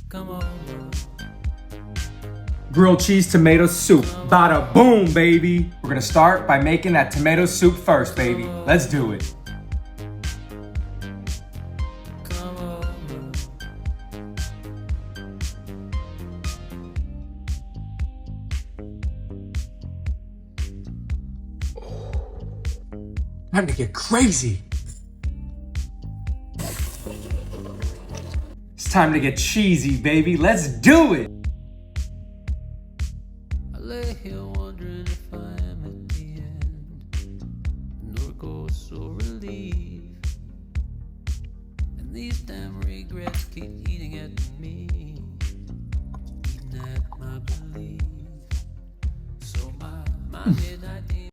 Come over. Grilled cheese tomato soup. Bada boom, baby. We're gonna start by making that tomato soup first, baby. Let's do it. Come over. Time to get crazy. It's time to get cheesy, baby. Let's do it. I lay here wondering if I am at the end. Norco so relieved. And these damn regrets keep eating at me. Eating at my belief. So my midnight